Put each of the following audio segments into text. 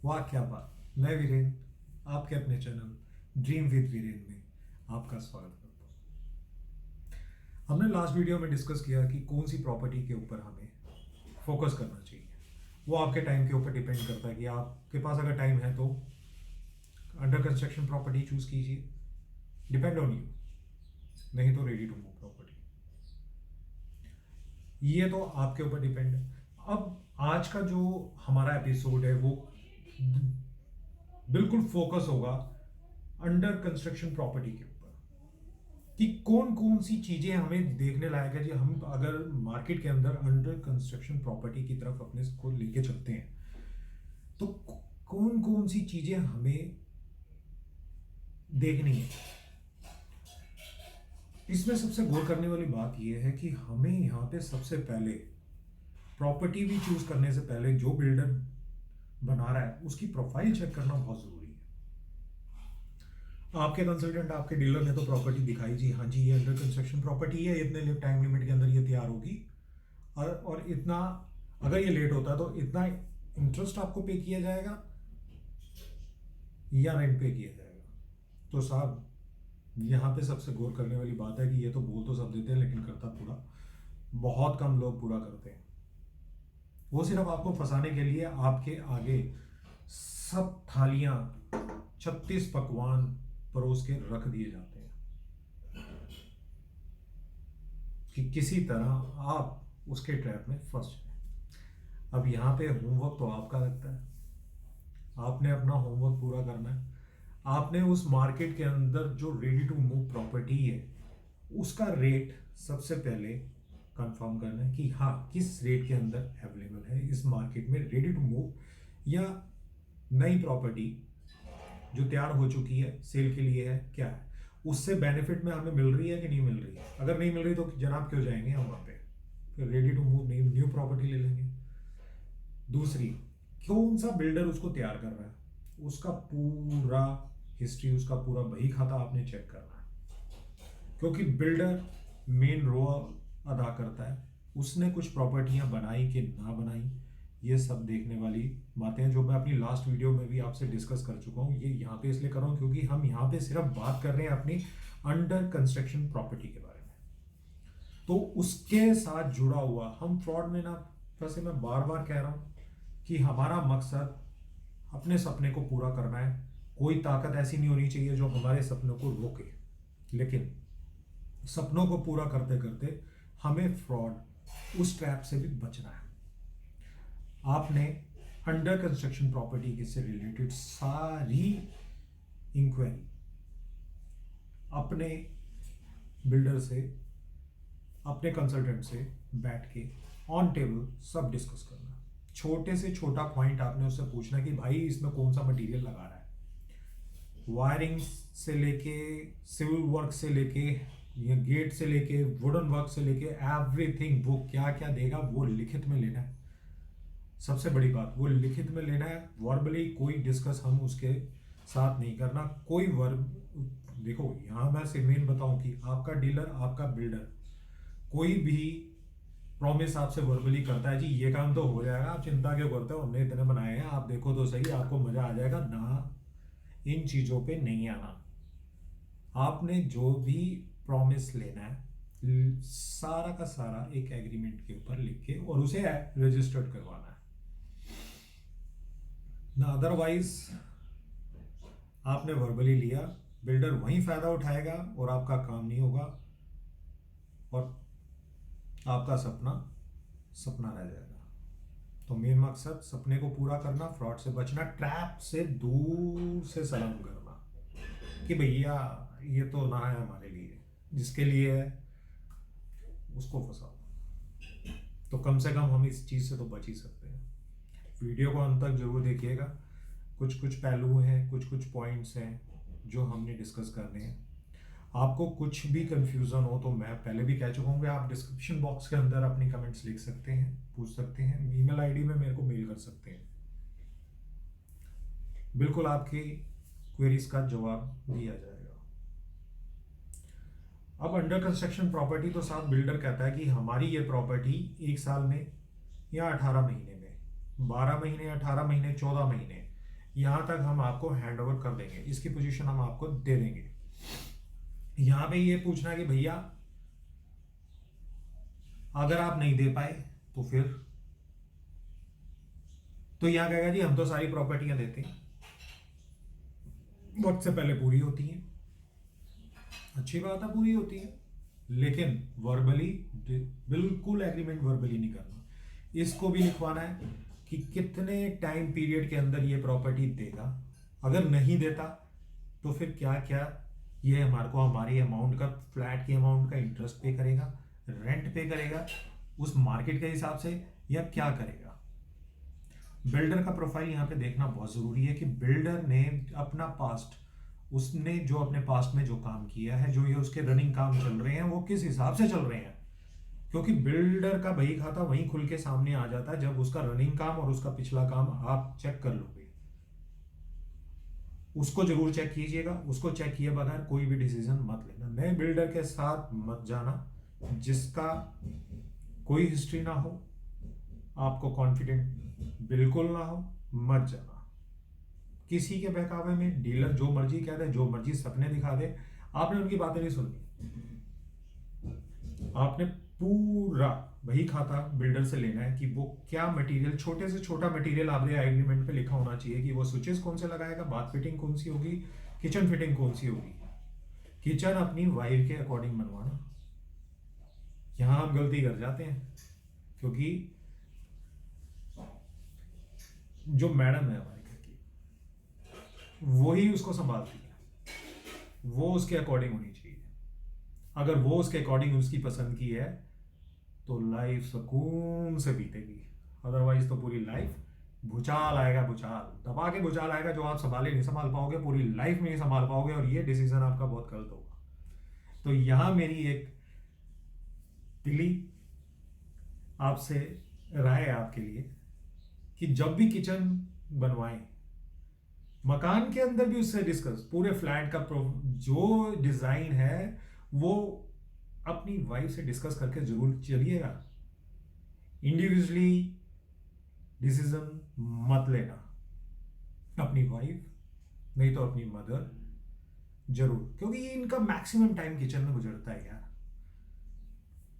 वाह क्या बात। मैं वीरेन, आपके अपने चैनल ड्रीम विद वीरेन में आपका स्वागत करता हूँ। हमने लास्ट वीडियो में डिस्कस किया कि कौन सी प्रॉपर्टी के ऊपर हमें फोकस करना चाहिए। वो आपके टाइम के ऊपर डिपेंड करता है कि आपके पास अगर टाइम है तो अंडर कंस्ट्रक्शन प्रॉपर्टी चूज कीजिए, डिपेंड ऑन यू। नहीं तो रेडी टू मूव प्रॉपर्टी, ये तो आपके ऊपर डिपेंड है। अब आज का जो हमारा एपिसोड है वो बिल्कुल फोकस होगा अंडर कंस्ट्रक्शन प्रॉपर्टी के ऊपर कि कौन कौन सी चीजें हमें देखने लायक है। जी हम अगर मार्केट के अंदर अंडर कंस्ट्रक्शन प्रॉपर्टी की तरफ अपने को लेके चलते हैं तो कौन कौन सी चीजें हमें देखनी है। इसमें सबसे गौर करने वाली बात यह है कि हमें यहाँ पे सबसे पहले प्रॉपर्टी भी चूज करने से पहले जो बिल्डर बना रहा है उसकी प्रोफाइल चेक करना बहुत जरूरी है। आपके कंसल्टेंट, आपके डीलर ने तो प्रॉपर्टी दिखाई, जी हाँ जी ये अंडर कंस्ट्रक्शन प्रॉपर्टी है, इतने टाइम लिमिट के अंदर ये तैयार होगी और इतना, अगर ये लेट होता है तो इतना इंटरेस्ट आपको पे किया जाएगा या रेंट पे किया जाएगा। तो साहब यहाँ पे सबसे गौर करने वाली बात है कि ये तो बोल तो सब देते हैं लेकिन करता पूरा बहुत कम लोग पूरा करते हैं। वो सिर्फ आपको फंसाने के लिए आपके आगे सब थालियां 36 पकवान परोस के रख दिए जाते हैं कि किसी तरह आप उसके ट्रैप में फंस जाए। अब यहाँ पे होमवर्क तो आपका लगता है, आपने अपना होमवर्क पूरा करना है। आपने उस मार्केट के अंदर जो रेडी टू मूव प्रॉपर्टी है उसका रेट सबसे पहले कंफर्म करना है कि हाँ किस रेट के अंदर अवेलेबल है इस मार्केट में रेडी टू मूव, या नई प्रॉपर्टी जो तैयार हो चुकी है सेल के लिए है, क्या है उससे बेनिफिट में हमें मिल रही है कि नहीं मिल रही है। अगर नहीं मिल रही तो जनाब क्यों जाएंगे हम वहां पे, फिर रेडी टू मूव नहीं न्यू प्रॉपर्टी ले लेंगे। दूसरी, कौन सा बिल्डर उसको तैयार कर रहा है, उसका पूरा हिस्ट्री, उसका पूरा बही खाता आपने चेक करना है, क्योंकि बिल्डर मेन रोल अदा करता है। उसने कुछ प्रॉपर्टियां बनाई कि ना बनाई, ये सब देखने वाली बातें हैं जो मैं अपनी लास्ट वीडियो में भी आपसे डिस्कस कर चुका हूँ। ये यहाँ पे इसलिए कर रहा हूँ क्योंकि हम यहाँ पे सिर्फ बात कर रहे हैं अपनी अंडर कंस्ट्रक्शन प्रॉपर्टी के बारे में। तो उसके साथ जुड़ा हुआ हम फ्रॉड में ना फंसे। मैं बार बार कह रहा हूँ कि हमारा मकसद अपने सपने को पूरा करना है। कोई ताकत ऐसी नहीं होनी चाहिए जो हमारे सपनों को रोके, लेकिन सपनों को पूरा करते करते हमें फ्रॉड उस ट्रैप से भी बचना है। आपने अंडर कंस्ट्रक्शन प्रॉपर्टी से रिलेटेड सारी इंक्वायरी अपने बिल्डर से, अपने कंसल्टेंट से बैठ के ऑन टेबल सब डिस्कस करना। छोटे से छोटा पॉइंट आपने उससे पूछना कि भाई इसमें कौन सा मटेरियल लगा रहा है, वायरिंग से लेके सिविल वर्क से लेके ये गेट से लेके वुडन वर्क से लेके एवरीथिंग, वो क्या क्या देगा वो लिखित में लेना है। सबसे बड़ी बात वो लिखित में लेना है, वर्बली कोई डिस्कस हम उसके साथ नहीं करना। कोई वर्ब, देखो यहाँ मैं से मेन बताऊं कि आपका डीलर, आपका बिल्डर कोई भी प्रॉमिस आपसे वर्बली करता है जी ये काम तो हो जाएगा, आप चिंता क्यों करते हो, हमने इतने बनाए हैं, आप देखो तो सही आपको मजा आ जाएगा ना, इन चीजों पे नहीं आना। आपने जो भी प्रॉमिस लेना है सारा का सारा एक एग्रीमेंट के ऊपर लिख के और उसे रजिस्टर्ड करवाना है ना। अदरवाइज आपने वर्बली लिया, बिल्डर वहीं फायदा उठाएगा और आपका काम नहीं होगा और आपका सपना सपना रह जाएगा। तो मेन मकसद सपने को पूरा करना, फ्रॉड से बचना, ट्रैप से दूर से सलाम करना कि भैया ये तो ना है हमारे लिए, जिसके लिए है उसको फंसाओ। तो कम से कम हम इस चीज से तो बच ही सकते हैं। वीडियो को अंत तक जरूर देखिएगा, कुछ कुछ पहलू हैं, कुछ कुछ पॉइंट्स हैं जो हमने डिस्कस करने हैं। आपको कुछ भी कंफ्यूजन हो तो मैं पहले भी कह चुका हूँ कि आप डिस्क्रिप्शन बॉक्स के अंदर अपनी कमेंट्स लिख सकते हैं, पूछ सकते हैं, ईमेल आईडी में मेरे को मेल कर सकते हैं। बिल्कुल आपकी क्वेरीज का जवाब दिया जाएगा। अब अंडर कंस्ट्रक्शन प्रॉपर्टी तो साहब बिल्डर कहता है कि हमारी ये प्रॉपर्टी 1 साल में या 18 महीने में, 12 महीने, 18 महीने, 14 महीने, यहाँ तक हम आपको हैंड ओवर कर देंगे, इसकी पोजीशन हम आपको दे देंगे। यहाँ पे ये पूछना कि भैया अगर आप नहीं दे पाए तो फिर, तो यहाँ कहेगा जी हम तो सारी प्रॉपर्टियां देते हैं, वक्त से पहले पूरी होती हैं, अच्छी बात है पूरी होती है, लेकिन वर्बली बिल्कुल एग्रीमेंट वर्बली नहीं करना। इसको भी लिखवाना है कि कितने टाइम पीरियड के अंदर ये प्रॉपर्टी देगा, अगर नहीं देता तो फिर क्या क्या ये हमारे को हमारी अमाउंट का, फ्लैट की अमाउंट का इंटरेस्ट पे करेगा, रेंट पे करेगा उस मार्केट के हिसाब से, या क्या करेगा। बिल्डर का प्रोफाइल यहाँ पे देखना बहुत ज़रूरी है कि बिल्डर ने अपना पास्ट, उसने जो अपने पास्ट में जो काम किया है, जो ये उसके रनिंग काम चल रहे हैं वो किस हिसाब से चल रहे हैं, क्योंकि बिल्डर का बही खाता वहीं खुल के सामने आ जाता है जब उसका रनिंग काम और उसका पिछला काम आप चेक कर लोगे। उसको जरूर चेक कीजिएगा, उसको चेक किए बगैर कोई भी डिसीजन मत लेना। नए बिल्डर के साथ मत जाना जिसका कोई हिस्ट्री ना हो, आपको कॉन्फिडेंट बिल्कुल ना हो, मत जाना किसी के बहकावे में। डीलर जो मर्जी कह दे, जो मर्जी सपने दिखा दे, आपने उनकी बातें नहीं सुननी। आपने पूरा वही खाता बिल्डर से लेना है कि वो क्या मटेरियल, छोटे से छोटा मटेरियल आपके एग्रीमेंट पे लिखा होना चाहिए कि वो स्विचेस कौन से लगाएगा, बाथ फिटिंग कौन सी होगी, किचन फिटिंग कौन सी होगी। किचन अपनी वाइफ के अकॉर्डिंग बनवाना। यहां हम गलती कर जाते हैं क्योंकि जो मैडम है हमारे घर की वो ही उसको संभालती है, वो उसके अकॉर्डिंग होनी चाहिए। अगर वो उसके अकॉर्डिंग उसकी पसंद की है तो लाइफ सुकून से बीतेगी, अदरवाइज तो पूरी लाइफ भूचाल आएगा, भूचाल दबा के भूचाल आएगा जो आप संभाले नहीं संभाल पाओगे, पूरी लाइफ में नहीं संभाल पाओगे और ये डिसीजन आपका बहुत गलत होगा। तो यहां मेरी एक दिली आपसे राय है आपके लिए कि जब भी किचन बनवाएं, मकान के अंदर भी उससे डिस्कस, पूरे फ्लैट का जो डिजाइन है वो अपनी वाइफ से डिस्कस करके जरूर चलिएगा। इंडिविजुअली डिसीजन मत लेना, अपनी वाइफ नहीं तो अपनी मदर जरूर, क्योंकि इनका मैक्सिमम टाइम किचन में गुजरता है यार।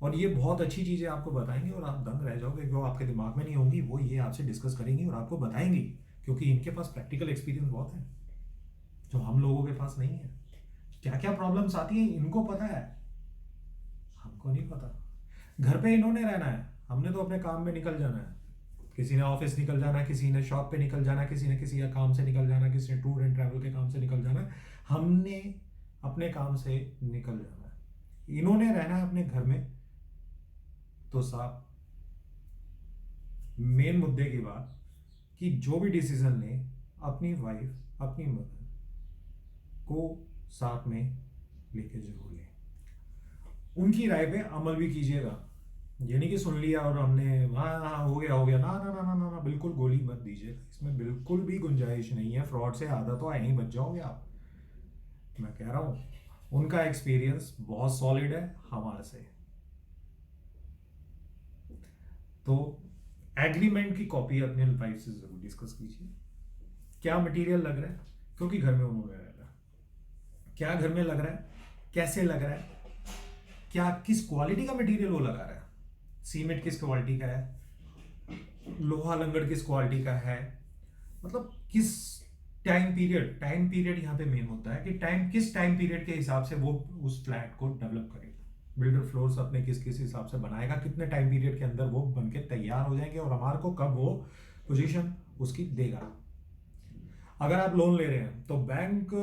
और ये बहुत अच्छी चीजें आपको बताएंगे और आप दंग रह जाओगे, जो आपके दिमाग में नहीं होंगी वो ये आपसे डिस्कस करेंगी और आपको बताएंगी, क्योंकि इनके पास प्रैक्टिकल एक्सपीरियंस बहुत है जो हम लोगों के पास नहीं है। क्या क्या प्रॉब्लम्स आती हैं इनको पता है, हमको नहीं पता। घर पे इन्होंने रहना है, हमने तो अपने काम में निकल जाना है। किसी ने ऑफिस निकल जाना है, किसी ने शॉप पे निकल जाना है, किसी ने किसी का काम से निकल जाना है, किसी ने टूर एंड ट्रैवल के काम से निकल जाना है। हमने अपने काम से निकल जाना है, इन्होंने रहना है अपने घर में। तो साहब मेन मुद्दे की बात कि जो भी डिसीजन ले अपनी वाइफ अपनी मदर को साथ में लेके जरूर लें, उनकी राय पे अमल भी कीजिएगा। ये नहीं कि सुन लिया और हमने हाँ हाँ हो गया, ना ना ना ना ना ना, बिल्कुल गोली मत दीजिएगा, इसमें बिल्कुल भी गुंजाइश नहीं है। फ्रॉड से आधा तो आए ही बच जाओगे आप, मैं कह रहा हूँ। उनका एक्सपीरियंस बहुत सॉलिड है हमारे से। तो एग्रीमेंट की कॉपी अपने वाइफ से जरूर डिस्कस कीजिए, क्या मटेरियल लग रहा है, क्योंकि घर में उन्होंने रहना है, क्या घर में लग रहा है, कैसे लग रहा है, क्या किस क्वालिटी का मटेरियल वो लगा रहा है, सीमेंट किस क्वालिटी का है, लोहा लंगड़ किस क्वालिटी का है, मतलब किस टाइम पीरियड यहाँ पे मेन होता है कि किस टाइम पीरियड के हिसाब से वो उस फ्लैट को डेवलप करेगा। बिल्डर फ्लोर्स अपने किस किस हिसाब से बनाएगा, कितने टाइम पीरियड के अंदर वो बनके तैयार हो जाएंगे और हमारे को कब वो पोजीशन उसकी देगा। अगर आप लोन ले रहे हैं तो बैंक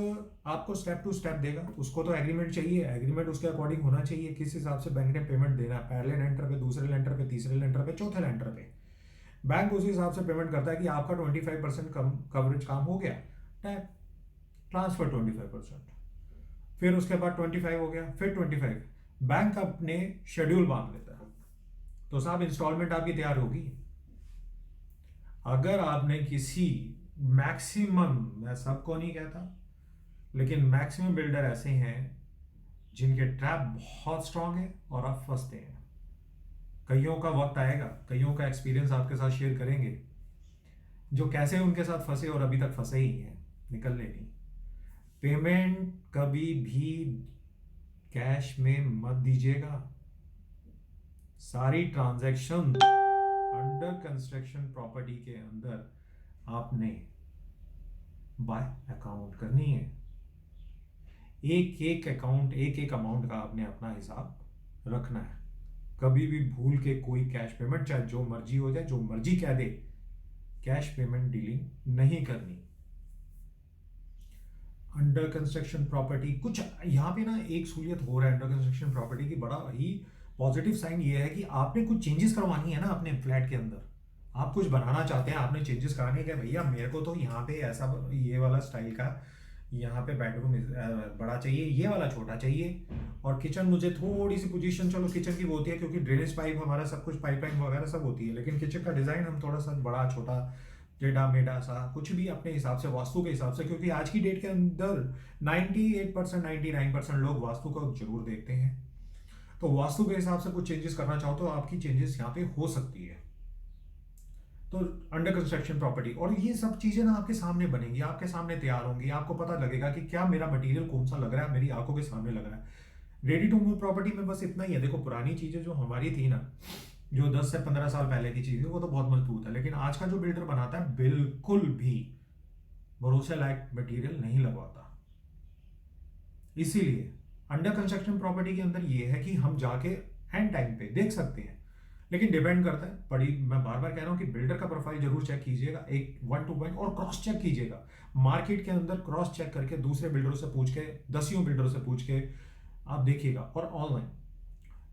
आपको स्टेप टू स्टेप देगा, उसको तो एग्रीमेंट चाहिए, एग्रीमेंट उसके अकॉर्डिंग होना चाहिए, किस हिसाब से बैंक ने पेमेंट देना है, पहले लेंटर पे, दूसरे लेंटर पे, तीसरे लेंटर पे, चौथे लेंटर पे। बैंक उसी हिसाब से पेमेंट करता है कि आपका 25% कवरेज काम हो गया, ट्रांसफर 25%, फिर उसके बाद 25 हो गया, फिर 25, बैंक अपने शेड्यूल बांध लेता है। तो साहब इंस्टॉलमेंट आपकी तैयार होगी। अगर आपने किसी मैक्सिमम, मैं सबको नहीं कहता, लेकिन मैक्सिमम बिल्डर ऐसे हैं जिनके ट्रैप बहुत स्ट्रांग है और आप फंसते हैं। कईयों का वक्त आएगा, कईयों का एक्सपीरियंस आपके साथ शेयर करेंगे, जो कैसे उनके साथ फंसे और अभी तक फंसे ही हैं, निकलने नहीं। पेमेंट कभी भी कैश में मत दीजिएगा। सारी ट्रांजैक्शन अंडर कंस्ट्रक्शन प्रॉपर्टी के अंदर आपने बाय अकाउंट करनी है। एक एक अकाउंट, एक एक अमाउंट का आपने अपना हिसाब रखना है। कभी भी भूल के कोई कैश पेमेंट, चाहे जो मर्जी हो जाए, जो मर्जी कह दे, कैश पेमेंट डीलिंग नहीं करनी। अंडर कंस्ट्रक्शन प्रॉपर्टी, कुछ यहाँ पे ना एक सहूलियत हो रहा है अंडर कंस्ट्रक्शन प्रॉपर्टी की, बड़ा ही पॉजिटिव साइन ये है कि आपने कुछ चेंजेस करवानी है ना अपने फ्लैट के अंदर। आप कुछ बनाना चाहते हैं, आपने चेंजेस कराने के, भैया मेरे को तो यहाँ पे ऐसा ये वाला स्टाइल का यहाँ पे बेडरूम बड़ा चाहिए, ये वाला छोटा चाहिए, और किचन मुझे थोड़ी सी पोजीशन, चलो किचन की वो होती है क्योंकि ड्रेनेज पाइप हमारा सब कुछ, पाइपलाइन वगैरह सब होती है, लेकिन किचन का डिज़ाइन हम थोड़ा सा बड़ा छोटा टेढ़ा मेढ़ा सा कुछ भी अपने हिसाब से, वास्तु के हिसाब से, क्योंकि आज की डेट के अंदर 98% 99% लोग वास्तु को जरूर देखते हैं। तो वास्तु के हिसाब से कुछ चेंजेस करना चाहो तो आपकी चेंजेस यहाँ पे हो सकती है। तो अंडर कंस्ट्रक्शन प्रॉपर्टी, और ये सब चीजें ना आपके सामने बनेंगी, आपके सामने तैयार होंगी, आपको पता लगेगा कि क्या मेरा मटेरियल कौन सा लग रहा है, मेरी आंखों के सामने लग रहा है। रेडी टू मूव प्रॉपर्टी में बस इतना ही है। देखो पुरानी चीजें जो हमारी थी ना, जो 10 से 15 साल पहले की चीजें, वो तो बहुत मजबूत है, लेकिन आज का जो बिल्डर बनाता है बिल्कुल भी भरोसे लायक मटेरियल नहीं लगवाता। इसीलिए अंडर कंस्ट्रक्शन प्रॉपर्टी के अंदर ये है कि हम जाके एंड टाइम पे देख सकते हैं, लेकिन डिपेंड करता है बड़ी, मैं बार बार कह रहा हूं कि बिल्डर का प्रोफाइल जरूर चेक कीजिएगा, एक 1-2 पॉइंट, और क्रॉस चेक कीजिएगा मार्केट के अंदर, क्रॉस चेक करके दूसरे बिल्डरों से पूछ के, 10 बिल्डरों से पूछ के आप देखिएगा, और ऑनलाइन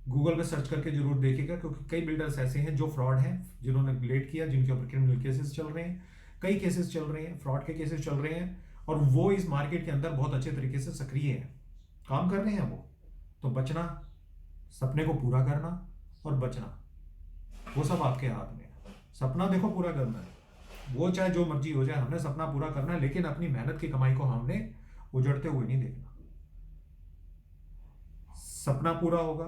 गूगल पे सर्च करके जरूर देखिएगा, क्योंकि कई बिल्डर्स ऐसे हैं जो फ्रॉड हैं, जिन्होंने लेट किया, जिनके ऊपर क्रिमिनल केसेस चल रहे हैं, कई केसेस चल रहे हैं, फ्रॉड के केसेस चल रहे हैं, और वो इस मार्केट के अंदर बहुत अच्छे तरीके से सक्रिय है, काम कर रहे हैं वो। तो बचना, सपने को पूरा करना और बचना, वो सब आपके हाथ में है। सपना देखो पूरा करना है, वो चाहे जो मर्जी हो जाए, हमने सपना पूरा करना है, लेकिन अपनी मेहनत की कमाई को हमने उजड़ते हुए नहीं देखना। सपना पूरा होगा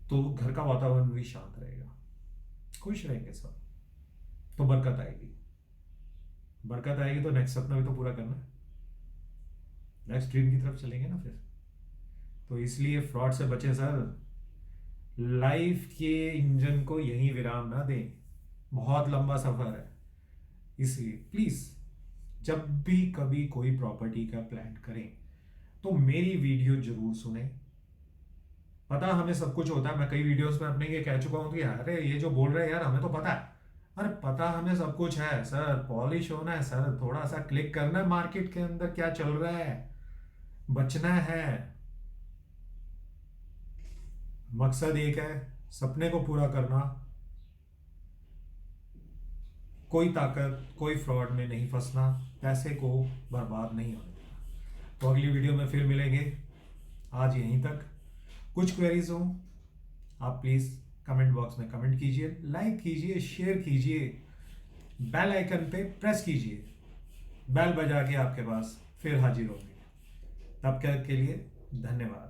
तो घर का वातावरण भी शांत रहेगा, खुश रहेंगे सब, तो बरकत आएगी। बरकत आएगी तो नेक्स्ट सपना भी तो पूरा करना है, नेक्स्ट ड्रीम की तरफ चलेंगे ना फिर। तो इसलिए फ्रॉड से बचें सर, लाइफ के इंजन को यहीं विराम ना दें, बहुत लंबा सफर है। इसलिए प्लीज जब भी कभी कोई प्रॉपर्टी का प्लान करें तो मेरी वीडियो जरूर सुने। पता हमें सब कुछ होता है, मैं कई वीडियोस में अपने ये कह चुका हूं कि अरे ये जो बोल रहे हैं यार हमें तो पता है। अरे पता हमें सब कुछ है सर, पॉलिश होना है सर, थोड़ा सा क्लिक करना है मार्केट के अंदर क्या चल रहा है, बचना है। मकसद एक है, सपने को पूरा करना। कोई ताकत, कोई फ्रॉड में नहीं फंसना, पैसे को बर्बाद नहीं होने देना। तो अगली वीडियो में फिर मिलेंगे, आज यहीं तक। कुछ क्वेरीज हो आप प्लीज़ कमेंट बॉक्स में कमेंट कीजिए, लाइक कीजिए, शेयर कीजिए, बेल आइकन पे प्रेस कीजिए, बेल बजा के आपके पास फिर हाजिर होंगे। तब तक के लिए धन्यवाद।